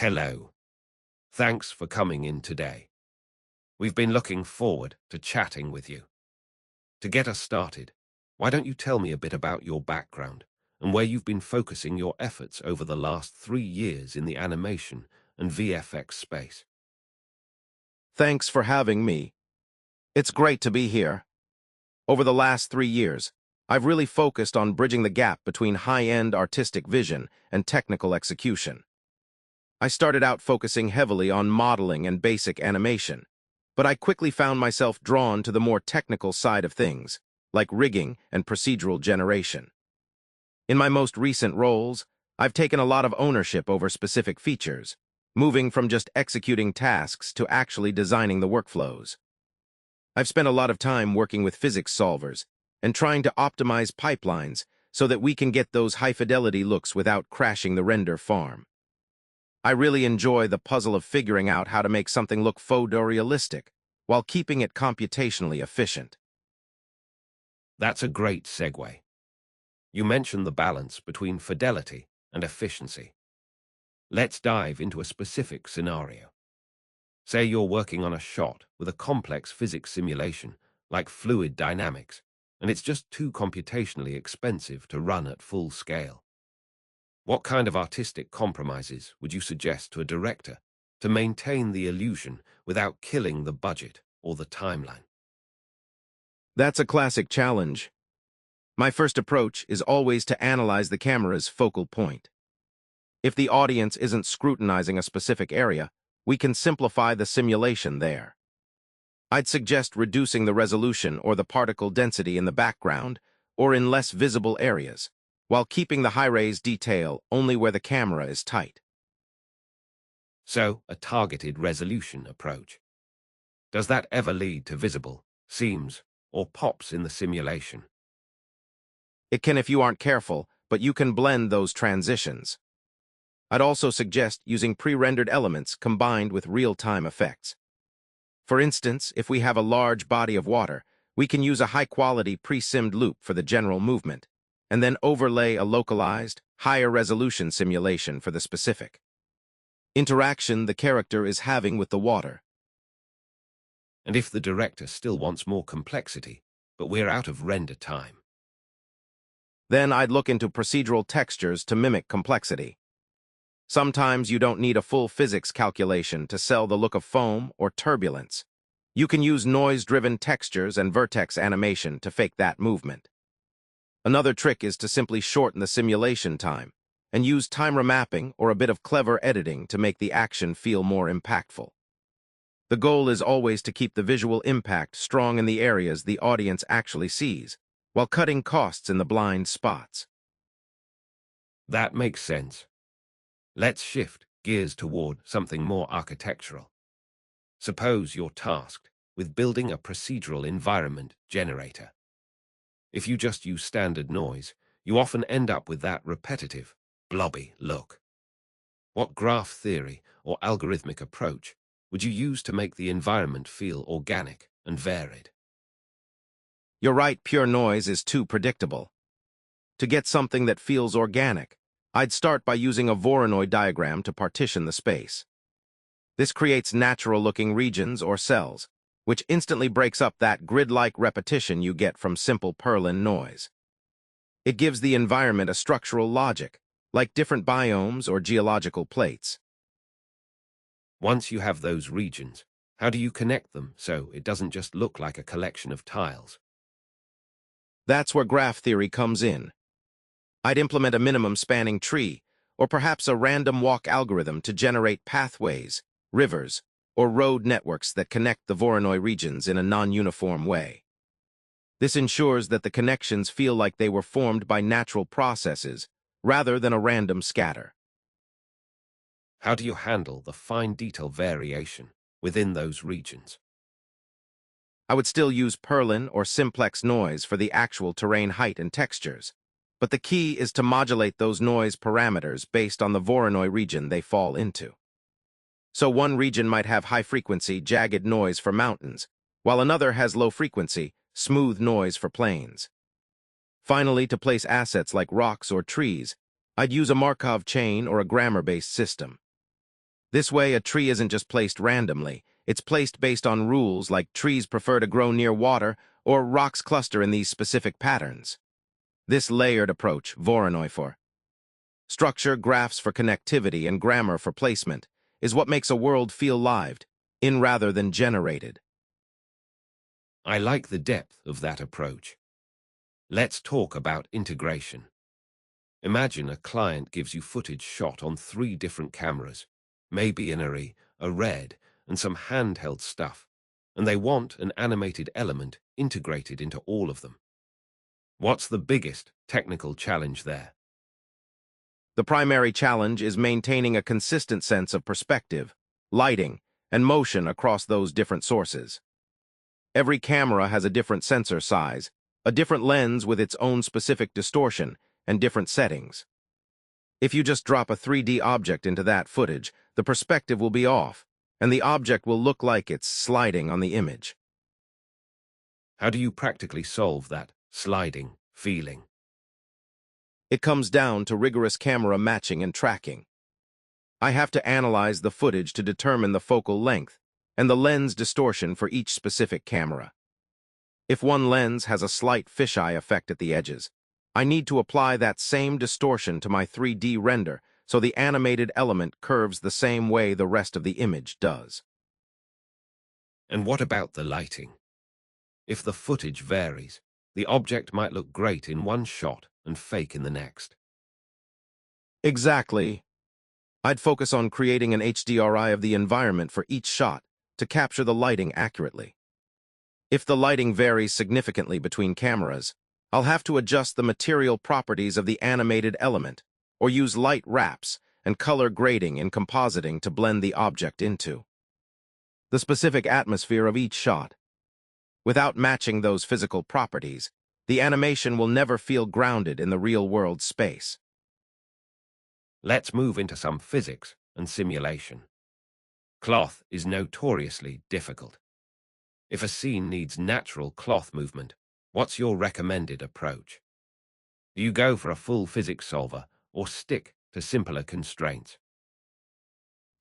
Hello. Thanks for coming in today. We've been looking forward to chatting with you. To get us started, why don't you tell me a bit about your background and where you've been focusing your efforts over the last 3 years in the animation and VFX space? Thanks for having me. It's great to be here. Over the last 3 years, I've really focused on bridging the gap between high-end artistic vision and technical execution. I started out focusing heavily on modeling and basic animation, but I quickly found myself drawn to the more technical side of things, like rigging and procedural generation. In my most recent roles, I've taken a lot of ownership over specific features, moving from just executing tasks to actually designing the workflows. I've spent a lot of time working with physics solvers and trying to optimize pipelines so that we can get those high-fidelity looks without crashing the render farm. I really enjoy the puzzle of figuring out how to make something look photorealistic while keeping it computationally efficient. That's a great segue. You mentioned the balance between fidelity and efficiency. Let's dive into a specific scenario. Say you're working on a shot with a complex physics simulation like fluid dynamics, and it's just too computationally expensive to run at full scale. What kind of artistic compromises would you suggest to a director to maintain the illusion without killing the budget or the timeline? That's a classic challenge. My first approach is always to analyze the camera's focal point. If the audience isn't scrutinizing a specific area, we can simplify the simulation there. I'd suggest reducing the resolution or the particle density in the background or in less visible areas, while keeping the high-res detail only where the camera is tight. So, a targeted resolution approach. Does that ever lead to visible seams or pops in the simulation? It can if you aren't careful, but you can blend those transitions. I'd also suggest using pre-rendered elements combined with real-time effects. For instance, if we have a large body of water, we can use a high-quality pre-simmed loop for the general movement, and then overlay a localized, higher-resolution simulation for the specific interaction the character is having with the water. And if the director still wants more complexity, but we're out of render time? Then I'd look into procedural textures to mimic complexity. Sometimes you don't need a full physics calculation to sell the look of foam or turbulence. You can use noise-driven textures and vertex animation to fake that movement. Another trick is to simply shorten the simulation time and use timer mapping or a bit of clever editing to make the action feel more impactful. The goal is always to keep the visual impact strong in the areas the audience actually sees, while cutting costs in the blind spots. That makes sense. Let's shift gears toward something more architectural. Suppose you're tasked with building a procedural environment generator. If you just use standard noise, you often end up with that repetitive, blobby look. What graph theory or algorithmic approach would you use to make the environment feel organic and varied? You're right, pure noise is too predictable. To get something that feels organic, I'd start by using a Voronoi diagram to partition the space. This creates natural-looking regions or cells, which instantly breaks up that grid-like repetition you get from simple Perlin noise. It gives the environment a structural logic, like different biomes or geological plates. Once you have those regions, how do you connect them so it doesn't just look like a collection of tiles? That's where graph theory comes in. I'd implement a minimum spanning tree, or perhaps a random walk algorithm to generate pathways, rivers, or road networks that connect the Voronoi regions in a non-uniform way. This ensures that the connections feel like they were formed by natural processes, rather than a random scatter. How do you handle the fine detail variation within those regions? I would still use Perlin or simplex noise for the actual terrain height and textures, but the key is to modulate those noise parameters based on the Voronoi region they fall into. So one region might have high-frequency, jagged noise for mountains, while another has low-frequency, smooth noise for plains. Finally, to place assets like rocks or trees, I'd use a Markov chain or a grammar-based system. This way, a tree isn't just placed randomly. It's placed based on rules like trees prefer to grow near water or rocks cluster in these specific patterns. This layered approach, Voronoi for structure, graphs for connectivity, and grammar for placement, is what makes a world feel lived, in rather than generated. I like the depth of that approach. Let's talk about integration. Imagine a client gives you footage shot on 3 different cameras, maybe an array, a red, and some handheld stuff, and they want an animated element integrated into all of them. What's the biggest technical challenge there? The primary challenge is maintaining a consistent sense of perspective, lighting, and motion across those different sources. Every camera has a different sensor size, a different lens with its own specific distortion, and different settings. If you just drop a 3D object into that footage, the perspective will be off, and the object will look like it's sliding on the image. How do you practically solve that sliding feeling? It comes down to rigorous camera matching and tracking. I have to analyze the footage to determine the focal length and the lens distortion for each specific camera. If one lens has a slight fisheye effect at the edges, I need to apply that same distortion to my 3D render so the animated element curves the same way the rest of the image does. And what about the lighting? If the footage varies, the object might look great in one shot and fake in the next. Exactly. I'd focus on creating an HDRI of the environment for each shot to capture the lighting accurately. If the lighting varies significantly between cameras, I'll have to adjust the material properties of the animated element, or use light wraps and color grading in compositing to blend the object into the specific atmosphere of each shot. Without matching those physical properties, the animation will never feel grounded in the real-world space. Let's move into some physics and simulation. Cloth is notoriously difficult. If a scene needs natural cloth movement, what's your recommended approach? Do you go for a full physics solver or stick to simpler constraints?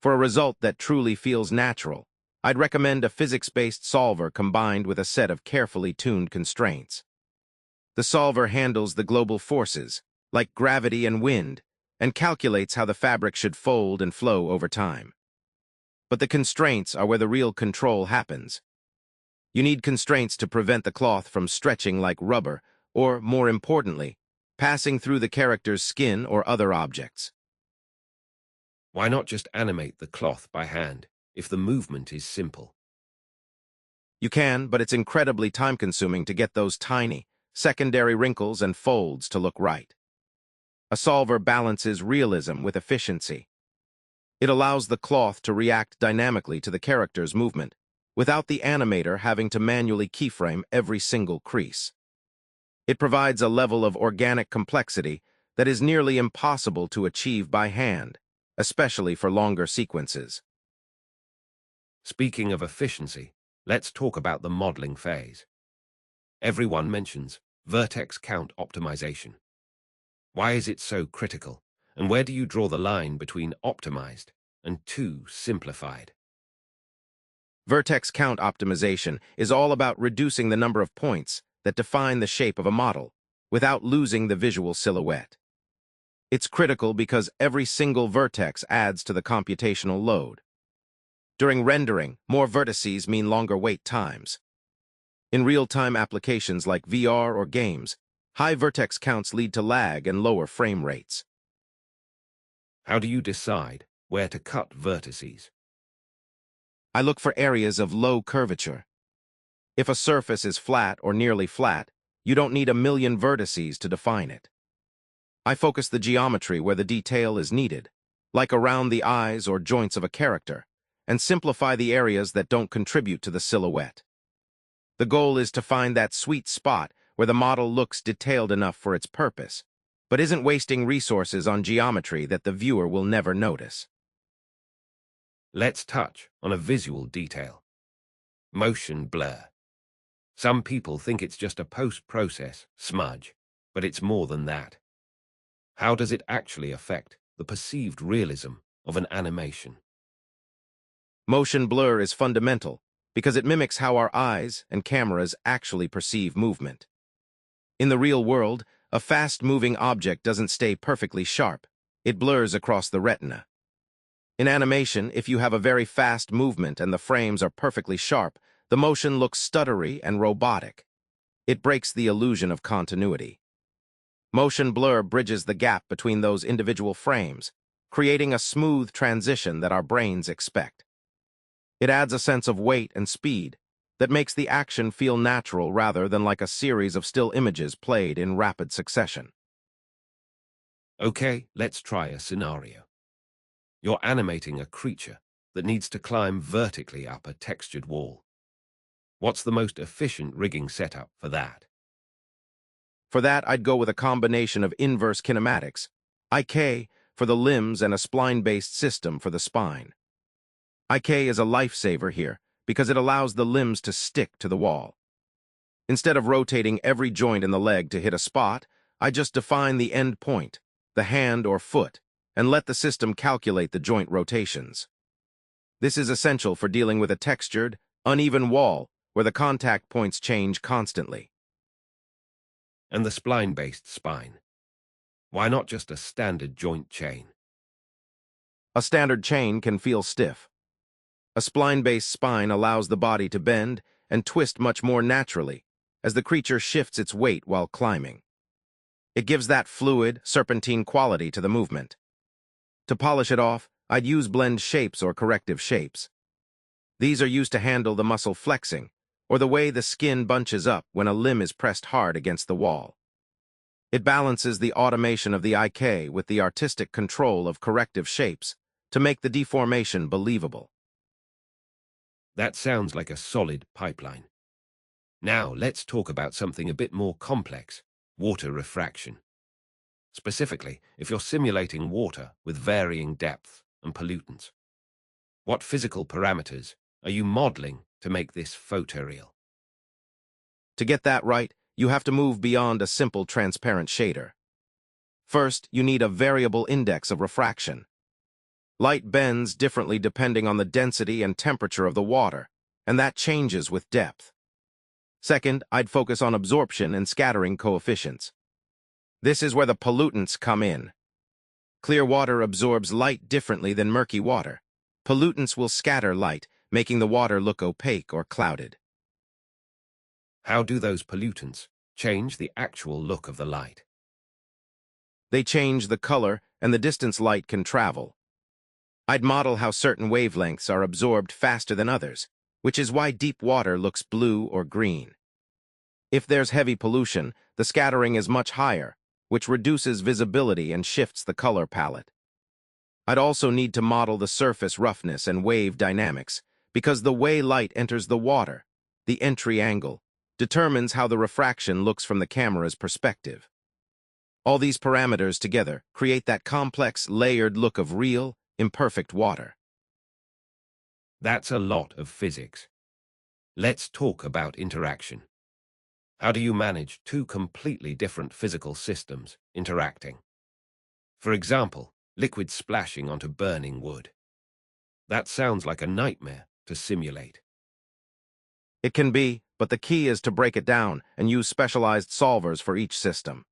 For a result that truly feels natural, I'd recommend a physics-based solver combined with a set of carefully tuned constraints. The solver handles the global forces, like gravity and wind, and calculates how the fabric should fold and flow over time. But the constraints are where the real control happens. You need constraints to prevent the cloth from stretching like rubber, or, more importantly, passing through the character's skin or other objects. Why not just animate the cloth by hand if the movement is simple? You can, but it's incredibly time-consuming to get those tiny, secondary wrinkles and folds to look right. A solver balances realism with efficiency. It allows the cloth to react dynamically to the character's movement, without the animator having to manually keyframe every single crease. It provides a level of organic complexity that is nearly impossible to achieve by hand, especially for longer sequences. Speaking of efficiency, let's talk about the modeling phase. Everyone mentions vertex count optimization. Why is it so critical, and where do you draw the line between optimized and too simplified? Vertex count optimization is all about reducing the number of points that define the shape of a model without losing the visual silhouette. It's critical because every single vertex adds to the computational load. During rendering, more vertices mean longer wait times. In real-time applications like VR or games, high vertex counts lead to lag and lower frame rates. How do you decide where to cut vertices? I look for areas of low curvature. If a surface is flat or nearly flat, you don't need a million vertices to define it. I focus the geometry where the detail is needed, like around the eyes or joints of a character, and simplify the areas that don't contribute to the silhouette. The goal is to find that sweet spot where the model looks detailed enough for its purpose, but isn't wasting resources on geometry that the viewer will never notice. Let's touch on a visual detail. Motion blur. Some people think it's just a post-process smudge, but it's more than that. How does it actually affect the perceived realism of an animation? Motion blur is fundamental because it mimics how our eyes and cameras actually perceive movement. In the real world, a fast-moving object doesn't stay perfectly sharp. It blurs across the retina. In animation, if you have a very fast movement and the frames are perfectly sharp, the motion looks stuttery and robotic. It breaks the illusion of continuity. Motion blur bridges the gap between those individual frames, creating a smooth transition that our brains expect. It adds a sense of weight and speed that makes the action feel natural rather than like a series of still images played in rapid succession. Okay, let's try a scenario. You're animating a creature that needs to climb vertically up a textured wall. What's the most efficient rigging setup for that? For that, I'd go with a combination of inverse kinematics, IK for the limbs and a spline-based system for the spine. IK is a lifesaver here because it allows the limbs to stick to the wall. Instead of rotating every joint in the leg to hit a spot, I just define the end point, the hand or foot, and let the system calculate the joint rotations. This is essential for dealing with a textured, uneven wall where the contact points change constantly. And the spline-based spine? Why not just a standard joint chain? A standard chain can feel stiff. A spline-based spine allows the body to bend and twist much more naturally as the creature shifts its weight while climbing. It gives that fluid, serpentine quality to the movement. To polish it off, I'd use blend shapes or corrective shapes. These are used to handle the muscle flexing or the way the skin bunches up when a limb is pressed hard against the wall. It balances the automation of the IK with the artistic control of corrective shapes to make the deformation believable. That sounds like a solid pipeline. Now, let's talk about something a bit more complex, water refraction. Specifically, if you're simulating water with varying depth and pollutants. What physical parameters are you modeling to make this photoreal? To get that right, you have to move beyond a simple transparent shader. First, you need a variable index of refraction. Light bends differently depending on the density and temperature of the water, and that changes with depth. Second, I'd focus on absorption and scattering coefficients. This is where the pollutants come in. Clear water absorbs light differently than murky water. Pollutants will scatter light, making the water look opaque or clouded. How do those pollutants change the actual look of the light? They change the color and the distance light can travel. I'd model how certain wavelengths are absorbed faster than others, which is why deep water looks blue or green. If there's heavy pollution, the scattering is much higher, which reduces visibility and shifts the color palette. I'd also need to model the surface roughness and wave dynamics, because the way light enters the water, the entry angle, determines how the refraction looks from the camera's perspective. All these parameters together create that complex, layered look of real, imperfect water. That's a lot of physics. Let's talk about interaction. How do you manage two completely different physical systems interacting? For example, liquid splashing onto burning wood. That sounds like a nightmare to simulate. It can be, but the key is to break it down and use specialized solvers for each system.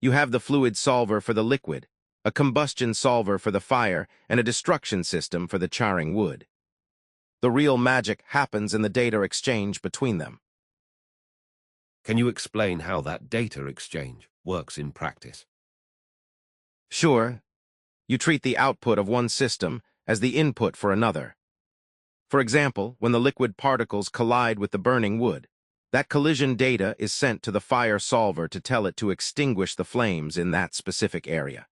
You have the fluid solver for the liquid, a combustion solver for the fire, and a destruction system for the charring wood. The real magic happens in the data exchange between them. Can you explain how that data exchange works in practice? Sure, you treat the output of one system as the input for another. For example, when the liquid particles collide with the burning wood, that collision data is sent to the fire solver to tell it to extinguish the flames in that specific area.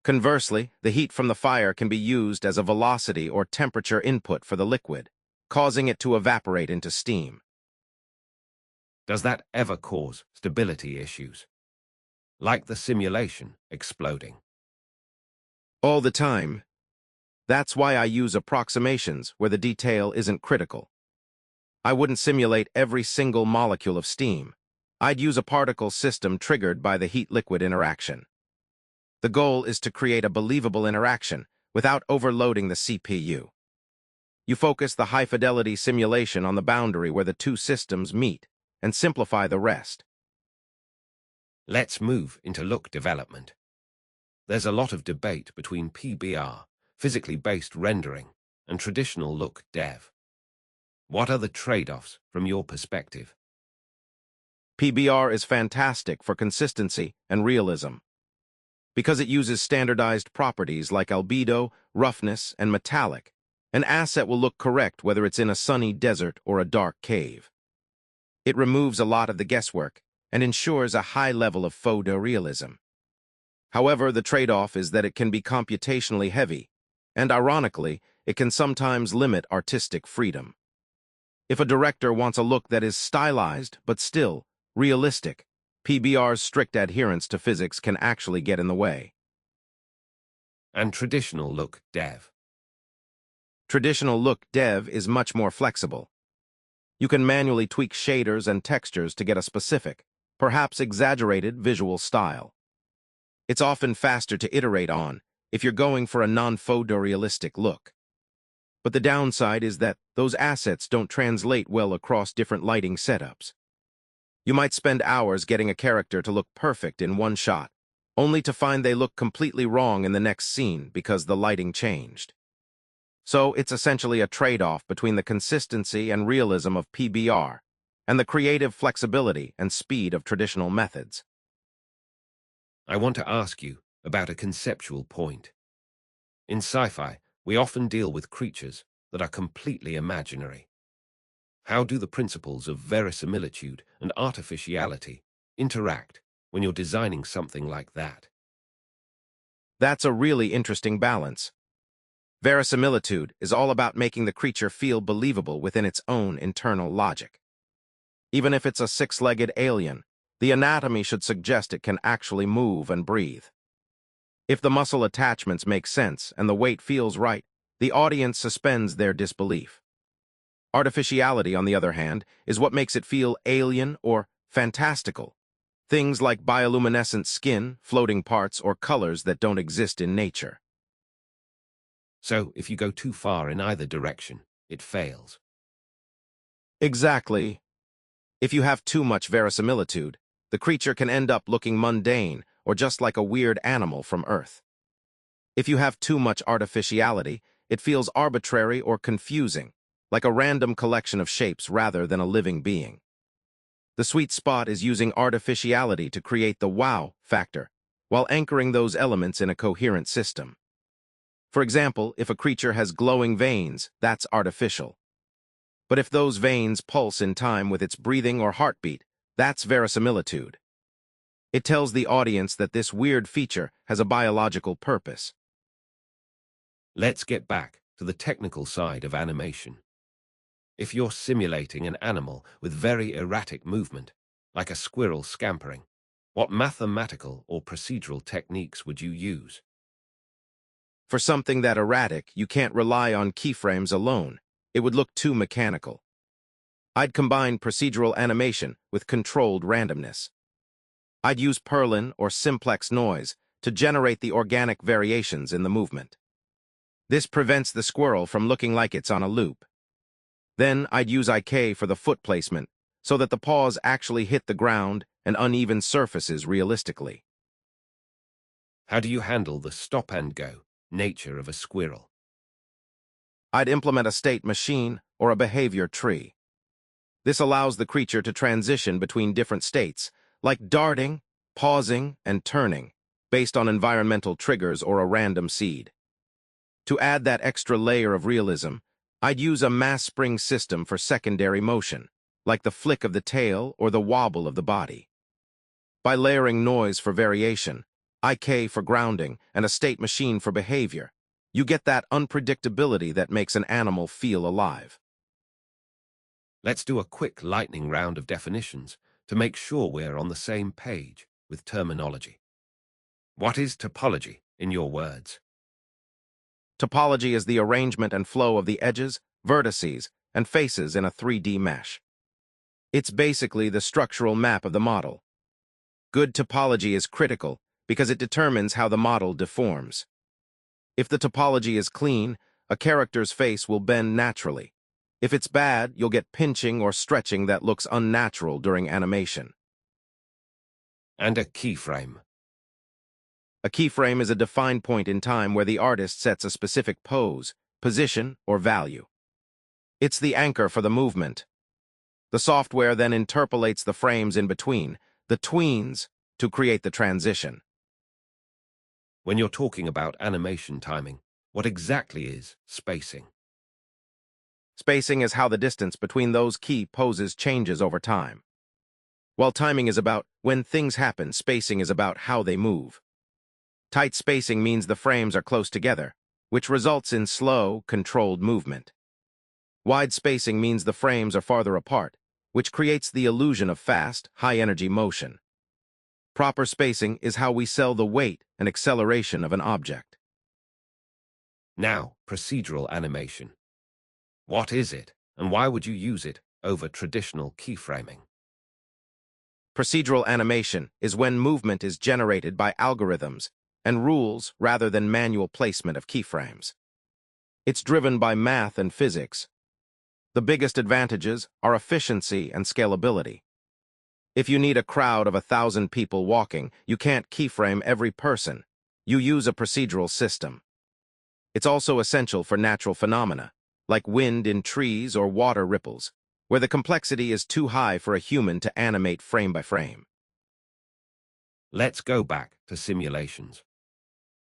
Conversely, the heat from the fire can be used as a velocity or temperature input for the liquid, causing it to evaporate into steam. Does that ever cause stability issues? Like the simulation exploding? All the time. That's why I use approximations where the detail isn't critical. I wouldn't simulate every single molecule of steam. I'd use a particle system triggered by the heat-liquid interaction. The goal is to create a believable interaction without overloading the CPU. You focus the high-fidelity simulation on the boundary where the two systems meet and simplify the rest. Let's move into look development. There's a lot of debate between PBR, physically based rendering, and traditional look dev. What are the trade-offs from your perspective? PBR is fantastic for consistency and realism. Because it uses standardized properties like albedo, roughness, and metallic, an asset will look correct whether it's in a sunny desert or a dark cave. It removes a lot of the guesswork and ensures a high level of photorealism. However, the trade-off is that it can be computationally heavy, and ironically, it can sometimes limit artistic freedom. If a director wants a look that is stylized but still realistic, PBR's strict adherence to physics can actually get in the way. And traditional look dev. Traditional look dev is much more flexible. You can manually tweak shaders and textures to get a specific, perhaps exaggerated visual style. It's often faster to iterate on if you're going for a non-photorealistic look. But the downside is that those assets don't translate well across different lighting setups. You might spend hours getting a character to look perfect in one shot, only to find they look completely wrong in the next scene because the lighting changed. So it's essentially a trade-off between the consistency and realism of PBR and the creative flexibility and speed of traditional methods. I want to ask you about a conceptual point. In sci-fi, we often deal with creatures that are completely imaginary. How do the principles of verisimilitude and artificiality interact when you're designing something like that? That's a really interesting balance. Verisimilitude is all about making the creature feel believable within its own internal logic. Even if it's a six-legged alien, the anatomy should suggest it can actually move and breathe. If the muscle attachments make sense and the weight feels right, the audience suspends their disbelief. Artificiality, on the other hand, is what makes it feel alien or fantastical. Things like bioluminescent skin, floating parts, or colors that don't exist in nature. So, if you go too far in either direction, it fails. Exactly. If you have too much verisimilitude, the creature can end up looking mundane or just like a weird animal from Earth. If you have too much artificiality, it feels arbitrary or confusing, like a random collection of shapes rather than a living being. The sweet spot is using artificiality to create the wow factor, while anchoring those elements in a coherent system. For example, if a creature has glowing veins, that's artificial. But if those veins pulse in time with its breathing or heartbeat, that's verisimilitude. It tells the audience that this weird feature has a biological purpose. Let's get back to the technical side of animation. If you're simulating an animal with very erratic movement, like a squirrel scampering, what mathematical or procedural techniques would you use? For something that erratic, you can't rely on keyframes alone. It would look too mechanical. I'd combine procedural animation with controlled randomness. I'd use Perlin or simplex noise to generate the organic variations in the movement. This prevents the squirrel from looking like it's on a loop. Then I'd use IK for the foot placement so that the paws actually hit the ground and uneven surfaces realistically. How do you handle the stop-and-go nature of a squirrel? I'd implement a state machine or a behavior tree. This allows the creature to transition between different states, like darting, pausing, and turning, based on environmental triggers or a random seed. To add that extra layer of realism, I'd use a mass spring system for secondary motion, like the flick of the tail or the wobble of the body. By layering noise for variation, IK for grounding, and a state machine for behavior, you get that unpredictability that makes an animal feel alive. Let's do a quick lightning round of definitions to make sure we're on the same page with terminology. What is topology, in your words? Topology is the arrangement and flow of the edges, vertices, and faces in a 3D mesh. It's basically the structural map of the model. Good topology is critical because it determines how the model deforms. If the topology is clean, a character's face will bend naturally. If it's bad, you'll get pinching or stretching that looks unnatural during animation. And a keyframe. A keyframe is a defined point in time where the artist sets a specific pose, position, or value. It's the anchor for the movement. The software then interpolates the frames in between, the tweens, to create the transition. When you're talking about animation timing, what exactly is spacing? Spacing is how the distance between those key poses changes over time. While timing is about when things happen, spacing is about how they move. Tight spacing means the frames are close together, which results in slow, controlled movement. Wide spacing means the frames are farther apart, which creates the illusion of fast, high-energy motion. Proper spacing is how we sell the weight and acceleration of an object. Now, procedural animation. What is it, and why would you use it over traditional keyframing? Procedural animation is when movement is generated by algorithms and rules rather than manual placement of keyframes. It's driven by math and physics. The biggest advantages are efficiency and scalability. If you need a crowd of 1,000 people walking, you can't keyframe every person. You use a procedural system. It's also essential for natural phenomena, like wind in trees or water ripples, where the complexity is too high for a human to animate frame by frame. Let's go back to simulations.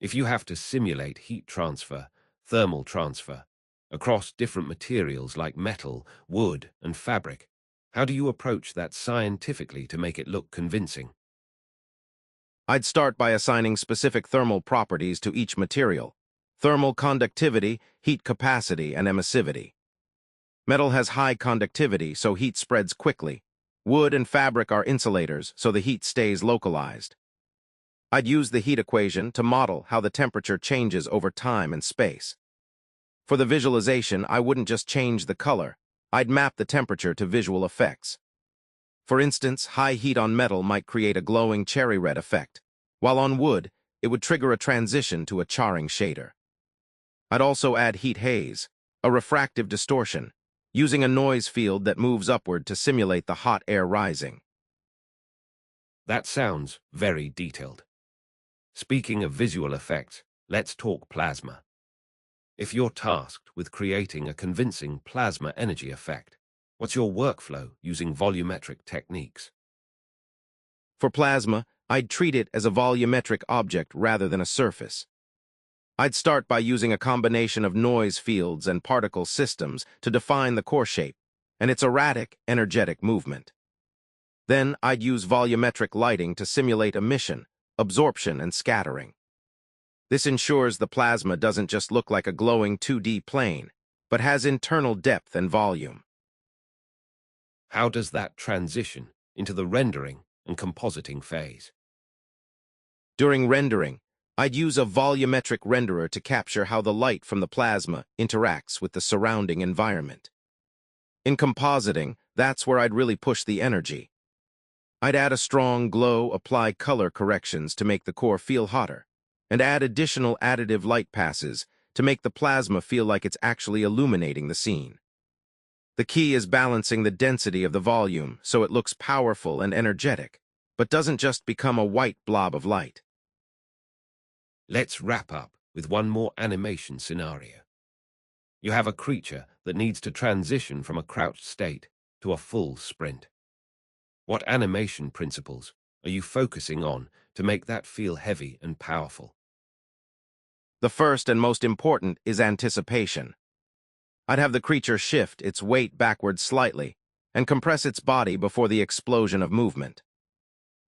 If you have to simulate heat transfer, thermal transfer, across different materials like metal, wood, and fabric, how do you approach that scientifically to make it look convincing? I'd start by assigning specific thermal properties to each material: thermal conductivity, heat capacity, and emissivity. Metal has high conductivity, so heat spreads quickly. Wood and fabric are insulators, so the heat stays localized. I'd use the heat equation to model how the temperature changes over time and space. For the visualization, I wouldn't just change the color. I'd map the temperature to visual effects. For instance, high heat on metal might create a glowing cherry red effect, while on wood, it would trigger a transition to a charring shader. I'd also add heat haze, a refractive distortion, using a noise field that moves upward to simulate the hot air rising. That sounds very detailed. Speaking of visual effects, let's talk plasma. If you're tasked with creating a convincing plasma energy effect, what's your workflow using volumetric techniques? For plasma, I'd treat it as a volumetric object rather than a surface. I'd start by using a combination of noise fields and particle systems to define the core shape and its erratic, energetic movement. Then I'd use volumetric lighting to simulate emission, absorption, and scattering. This ensures the plasma doesn't just look like a glowing 2D plane, but has internal depth and volume. How does that transition into the rendering and compositing phase? During rendering, I'd use a volumetric renderer to capture how the light from the plasma interacts with the surrounding environment. In compositing, that's where I'd really push the energy. I'd add a strong glow, apply color corrections to make the core feel hotter, and add additional additive light passes to make the plasma feel like it's actually illuminating the scene. The key is balancing the density of the volume so it looks powerful and energetic, but doesn't just become a white blob of light. Let's wrap up with one more animation scenario. You have a creature that needs to transition from a crouched state to a full sprint. What animation principles are you focusing on to make that feel heavy and powerful? The first and most important is anticipation. I'd have the creature shift its weight backwards slightly and compress its body before the explosion of movement.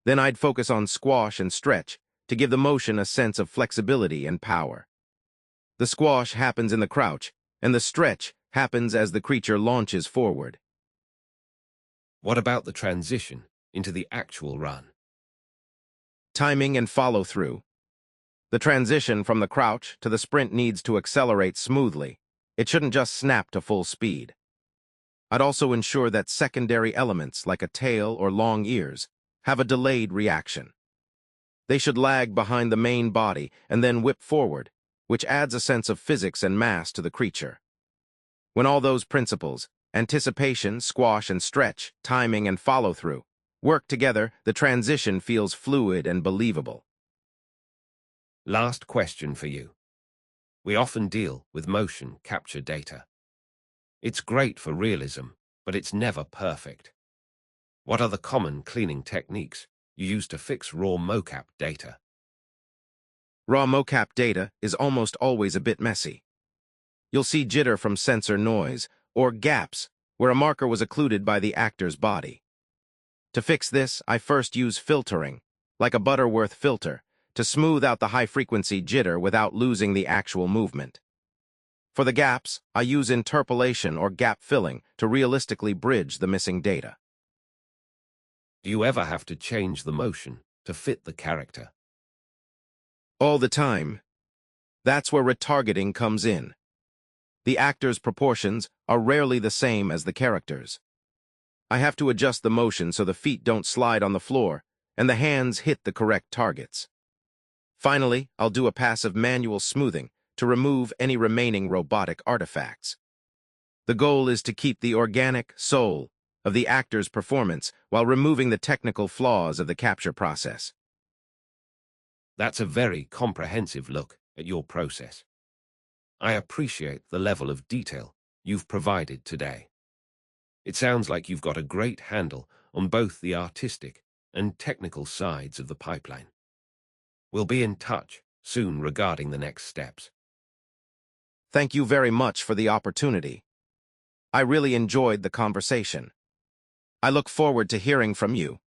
Then I'd focus on squash and stretch to give the motion a sense of flexibility and power. The squash happens in the crouch, and the stretch happens as the creature launches forward. What about the transition into the actual run? Timing and follow-through. The transition from the crouch to the sprint needs to accelerate smoothly. It shouldn't just snap to full speed. I'd also ensure that secondary elements, like a tail or long ears, have a delayed reaction. They should lag behind the main body and then whip forward, which adds a sense of physics and mass to the creature. When all those principles, anticipation, squash and stretch, timing and follow-through, work together, the transition feels fluid and believable. Last question for you. We often deal with motion capture data. It's great for realism, but it's never perfect. What are the common cleaning techniques you use to fix raw mocap data? Raw mocap data is almost always a bit messy. You'll see jitter from sensor noise, or gaps where a marker was occluded by the actor's body. To fix this, I first use filtering, like a Butterworth filter, to smooth out the high-frequency jitter without losing the actual movement. For the gaps, I use interpolation or gap filling to realistically bridge the missing data. Do you ever have to change the motion to fit the character? All the time. That's where retargeting comes in. The actor's proportions are rarely the same as the character's. I have to adjust the motion so the feet don't slide on the floor and the hands hit the correct targets. Finally, I'll do a passive manual smoothing to remove any remaining robotic artifacts. The goal is to keep the organic soul of the actor's performance while removing the technical flaws of the capture process. That's a very comprehensive look at your process. I appreciate the level of detail you've provided today. It sounds like you've got a great handle on both the artistic and technical sides of the pipeline. We'll be in touch soon regarding the next steps. Thank you very much for the opportunity. I really enjoyed the conversation. I look forward to hearing from you.